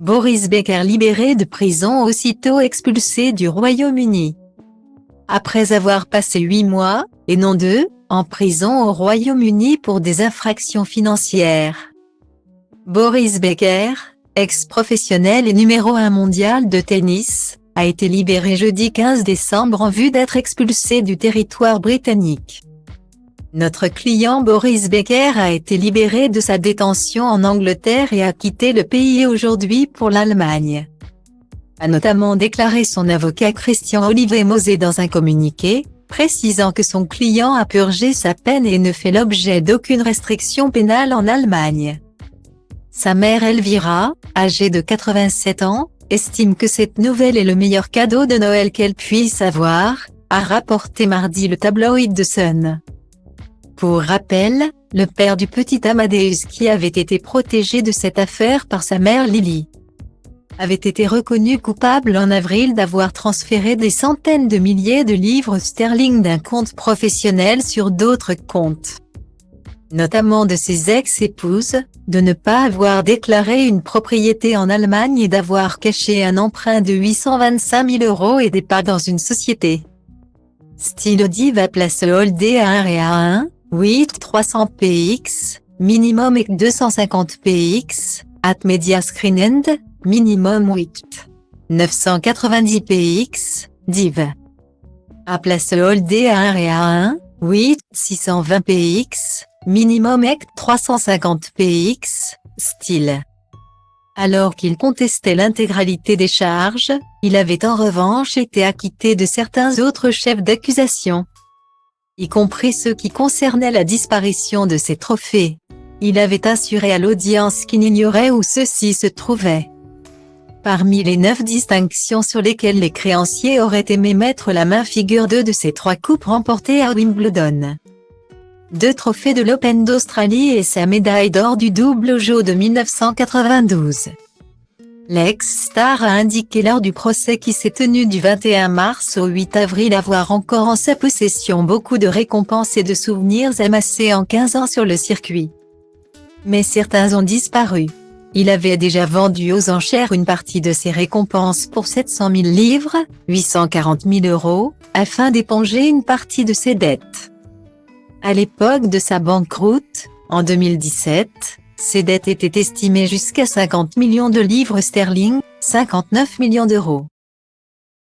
Boris Becker libéré de prison aussitôt expulsé du Royaume-Uni. Après avoir passé 8 mois, et non 2, en prison au Royaume-Uni pour des infractions financières. Boris Becker, ex-professionnel et numéro 1 mondial de tennis, a été libéré jeudi 15 décembre en vue d'être expulsé du territoire britannique. Notre client Boris Becker a été libéré de sa détention en Angleterre et a quitté le pays aujourd'hui pour l'Allemagne, a notamment déclaré son avocat Christian-Olivier Mosé dans un communiqué, précisant que son client a purgé sa peine et ne fait l'objet d'aucune restriction pénale en Allemagne. Sa mère Elvira, âgée de 87 ans, estime que cette nouvelle est le meilleur cadeau de Noël qu'elle puisse avoir, a rapporté mardi le tabloïd The Sun. Pour rappel, le père du petit Amadeus qui avait été protégé de cette affaire par sa mère Lily, avait été reconnu coupable en avril d'avoir transféré des centaines de milliers de livres sterling d'un compte professionnel sur d'autres comptes, notamment de ses ex-épouses, de ne pas avoir déclaré une propriété en Allemagne et d'avoir caché un emprunt de 825 000 € et des parts dans une société. Style va place holdé à 1 et à 1, 8 300 px, minimum et 250 px, at media screen end, minimum 8 990 px, div. À place holdé à 1 et à 1, 8 620 px, minimum et 350 px, style. Alors qu'il contestait l'intégralité des charges, il avait en revanche été acquitté de certains autres chefs d'accusation, y compris ceux qui concernaient la disparition de ses trophées. Il avait assuré à l'audience qu'il ignorait où ceux-ci se trouvaient. Parmi les 9 distinctions sur lesquelles les créanciers auraient aimé mettre la main figurent 2 de ses 3 coupes remportées à Wimbledon, 2 trophées de l'Open d'Australie et sa médaille d'or du double JO de 1992. L'ex-star a indiqué lors du procès qui s'est tenu du 21 mars au 8 avril avoir encore en sa possession beaucoup de récompenses et de souvenirs amassés en 15 ans sur le circuit. Mais certains ont disparu. Il avait déjà vendu aux enchères une partie de ses récompenses pour 700 000 livres, 840 000 €, afin d'éponger une partie de ses dettes. À l'époque de sa banqueroute, en 2017, ses dettes étaient estimées jusqu'à 50 millions de livres sterling, 59 millions d'euros.